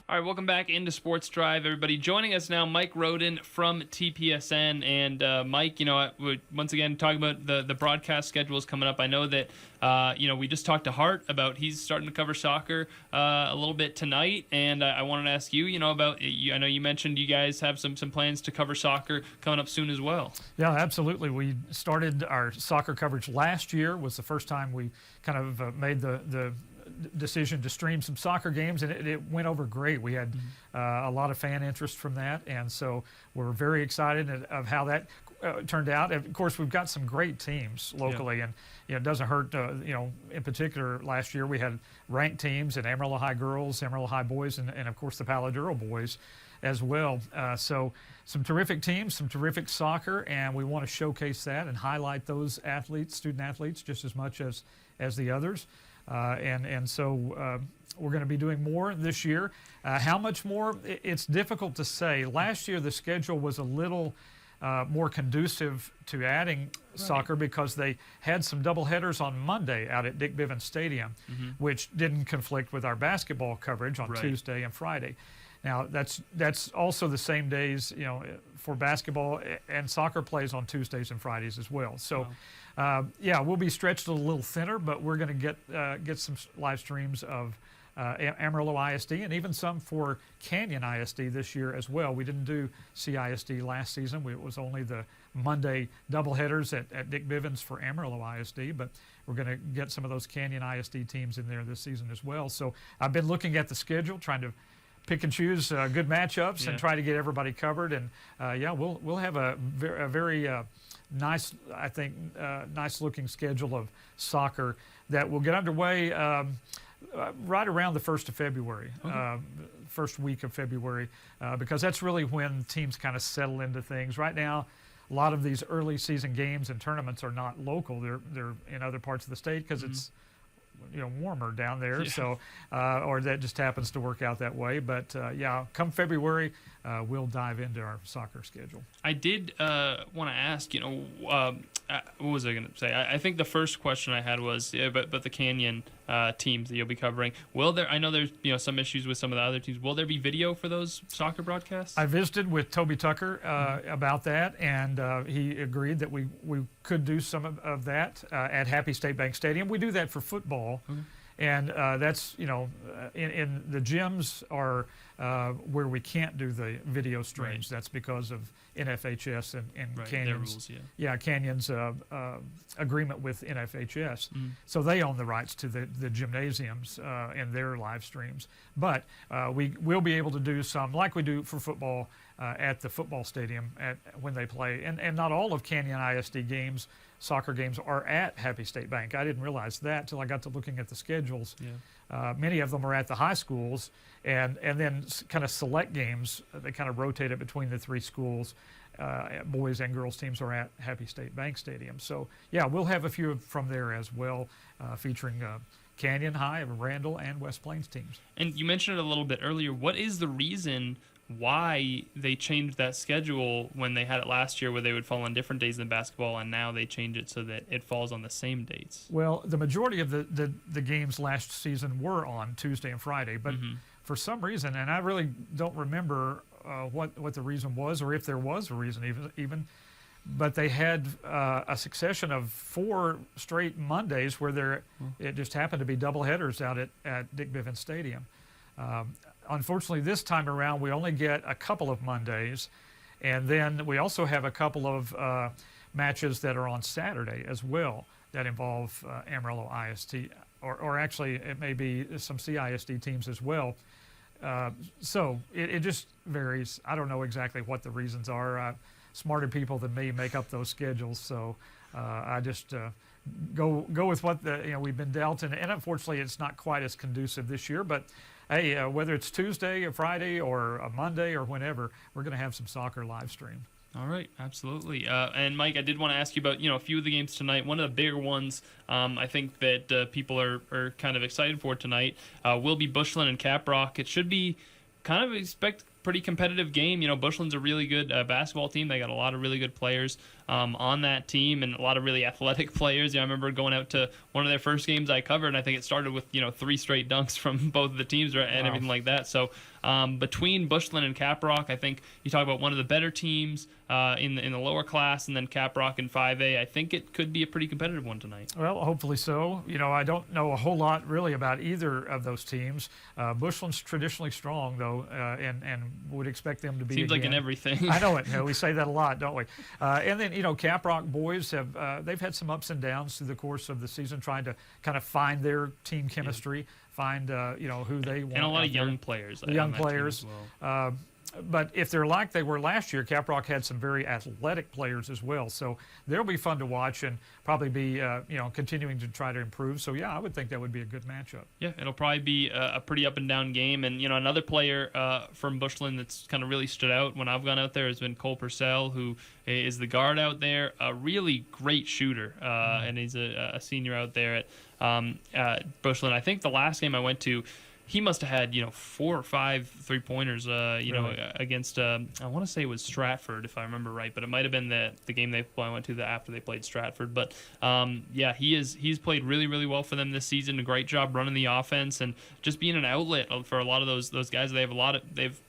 All right, welcome back into Sports Drive, everybody. Joining us now, Mike Roden from TPSN. And Mike, we're once again talking about the broadcast schedules coming up. I know that, we just talked to Hart about he's starting to cover soccer a little bit tonight. And I wanted to ask you, about, I know you mentioned you guys have some plans to cover soccer coming up soon as well. Yeah, absolutely. We started our soccer coverage last year. Was the first time we kind of made the decision to stream some soccer games, and it went over great. We had a lot of fan interest from that, and so we're very excited of how that turned out. Of course, we've got some great teams locally, and it doesn't hurt. In particular, last year we had ranked teams in Amarillo High girls, Amarillo High boys, and of course the Palo Duro boys as well. So some terrific teams, some terrific soccer, and we want to showcase that and highlight those athletes, student athletes, just as much as the others. So we're going to be doing more this year. How much more? It's difficult to say. Last year the schedule was a little more conducive to adding soccer because they had some doubleheaders on Monday out at Dick Bivens Stadium, which didn't conflict with our basketball coverage on Tuesday and Friday. Now that's also the same days, for basketball, and soccer plays on Tuesdays and Fridays as well. So, we'll be stretched a little thinner, but we're going to get some live streams of Amarillo ISD and even some for Canyon ISD this year as well. We didn't do CISD last season. It was only the Monday doubleheaders at Dick Bivens for Amarillo ISD, but we're going to get some of those Canyon ISD teams in there this season as well. So I've been looking at the schedule, trying to pick and choose good matchups and try to get everybody covered. And we'll have a very nice, I think, nice looking schedule of soccer that will get underway right around the 1st of February, first week of February, because that's really when teams kind of settle into things. Right now, a lot of these early season games and tournaments are not local. They're in other parts of the state because it's warmer down there, so or that just happens to work out that way. But come February, we'll dive into our soccer schedule. I did want to ask, what was I going to say? I think the first question I had was, but the Canyon teams that you'll be covering, will there? I know there's some issues with some of the other teams. Will there be video for those soccer broadcasts? I visited with Toby Tucker about that, and he agreed that we could do some of that at Happy State Bank Stadium. We do that for football, and that's in the gyms are where we can't do the video streams. That's because of NFHS and Canyon's Canyon's agreement with NFHS. So they own the rights to the gymnasiums and their live streams. But we will be able to do some, like we do for football at the football stadium when they play. And not all of Canyon ISD games, soccer games, are at Happy State Bank. I didn't realize that till I got to looking at the schedules. Many of them are at the high schools, and then kind of select games, they kind of rotate it between the three schools. Boys and girls teams are at Happy State Bank Stadium. So, we'll have a few from there as well, featuring Canyon High, Randall, and West Plains teams. And you mentioned it a little bit earlier. What is the reason why they changed that schedule when they had it last year where they would fall on different days than basketball, and now they change it so that it falls on the same dates? Well, the majority of the games last season were on Tuesday and Friday, but for some reason, and I really don't remember what the reason was, or if there was a reason even, but they had a succession of 4 straight Mondays where it just happened to be doubleheaders out at Dick Bivens Stadium. Unfortunately, this time around, we only get a couple of Mondays, and then we also have a couple of matches that are on Saturday as well that involve Amarillo ISD, or actually it may be some CISD teams as well. So it just varies. I don't know exactly what the reasons are. Smarter people than me make up those schedules, so I just go with what we've been dealt, and unfortunately it's not quite as conducive this year, but hey, whether it's Tuesday or Friday or a Monday or whenever, we're going to have some soccer live stream. All right, absolutely. And Mike, I did want to ask you about a few of the games tonight. One of the bigger ones I think that people are kind of excited for tonight will be Bushland and Caprock. It should be kind of pretty competitive game. Bushland's a really good basketball team. They got a lot of really good players. on that team, and a lot of really athletic players. I remember going out to one of their first games I covered, and I think it started with 3 straight dunks from both of the teams, right, and everything like that. So between Bushland and Caprock, I think you talk about one of the better teams in the lower class, and then Caprock in 5A. I think it could be a pretty competitive one tonight. Well, hopefully so. I don't know a whole lot really about either of those teams. Bushland's traditionally strong, though, and would expect them to be. Seems like in everything. I know it. We say that a lot, don't we? And then Caprock boys they've had some ups and downs through the course of the season, trying to kind of find their team chemistry, find who they want. And a lot of young players. Young players. Well. But if they're like they were last year, Caprock had some very athletic players as well. So they'll be fun to watch and probably be, continuing to try to improve. So, yeah, I would think that would be a good matchup. Yeah, it'll probably be a pretty up and down game. And, another player from Bushland that's kind of really stood out when I've gone out there has been Cole Purcell, who is the guard out there, a really great shooter. And he's a senior out there at Bushland. I think the last game I went to, he must have had 4 or 5 3-pointers really? Against I want to say it was Stratford, if I remember right, but it might have been the game I went to after they played Stratford. But he's played really, really well for them this season. A great job running the offense and just being an outlet for a lot of those guys. They've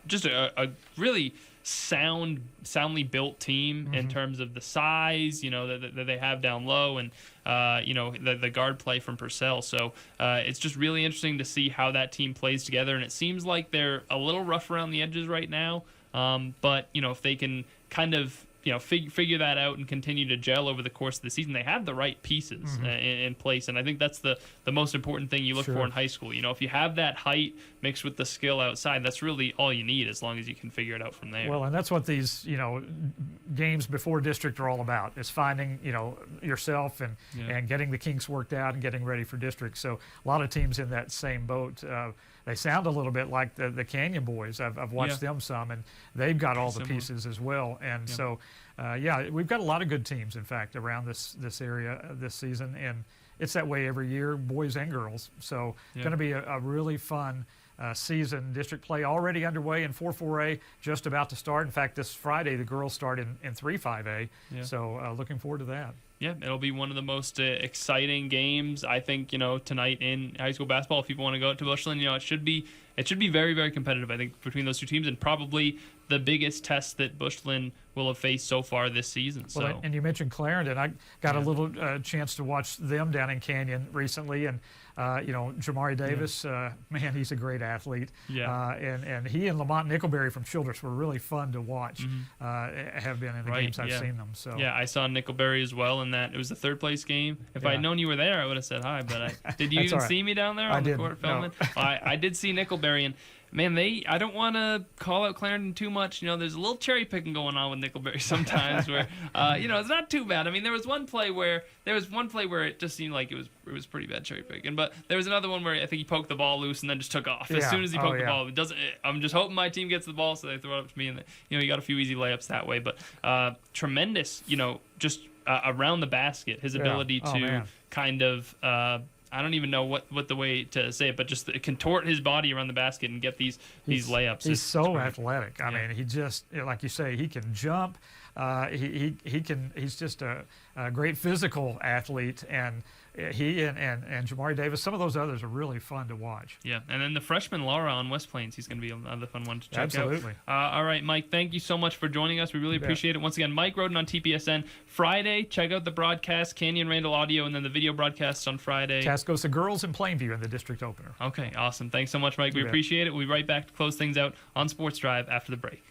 just a really soundly built team in terms of the size, that they have down low, and the guard play from Purcell. So it's just really interesting to see how that team plays together. And it seems like they're a little rough around the edges right now, but if they can kind of figure that out and continue to gel over the course of the season, they have the right pieces in place. And I think that's the most important thing you look for in high school. If you have that height mixed with the skill outside, that's really all you need, as long as you can figure it out from there. Well, and that's what these, games before district are all about, is finding, yourself and getting the kinks worked out and getting ready for district. So a lot of teams in that same boat. They sound a little bit like the Canyon boys. I've watched them some, and they've got all the pieces as well. And so, we've got a lot of good teams, in fact, around this area this season. And it's that way every year, boys and girls. So going to be a really fun season. District play already underway in 4-4A, just about to start. In fact, this Friday, the girls start in 3-5A. So looking forward to that. Yeah, it'll be one of the most exciting games, I think, tonight in high school basketball. If people want to go out to Bushland, it should be very, very competitive, I think, between those two teams, and probably the biggest test that Bushland will have faced so far this season. Well, and you mentioned Clarendon. I got a little chance to watch them down in Canyon recently, and Jamari Davis, man, he's a great athlete. And he and Lamont Nickelberry from Childress were really fun to watch. Have been in the games I've seen them. So I saw Nickelberry as well in that. It was the third place game. If I had known you were there, I would have said hi. But did you even see me down there on the court filming? No. I did see Nickelberry, and man, I don't want to call out Clarendon too much. There's a little cherry picking going on with Nickelberry sometimes where, it's not too bad. I mean, there was one play where it just seemed like it was pretty bad cherry picking. But there was another one where I think he poked the ball loose and then just took off. As soon as he poked the ball, I'm just hoping my team gets the ball, so they throw it up to me, and he got a few easy layups that way. But tremendous, just around the basket, his ability to kind of. I don't even know what the way to say it, but just contort his body around the basket and get these layups. He's so athletic. I mean, he just, like you say, he can jump. He's just a great physical athlete, and he and Jamari Davis, some of those others are really fun to watch. Yeah, and then the freshman Laura on West Plains, he's going to be another fun one to check Absolutely. out. All right, Mike, thank you so much for joining us. We really appreciate it. Once again, Mike Roden on TPSN. Friday, check out the broadcast, Canyon Randall Audio, and then the video broadcasts on Friday. Tascosa girls in Plainview in the district opener. Okay, awesome. Thanks so much, Mike. We appreciate it. We'll be right back to close things out on Sports Drive after the break.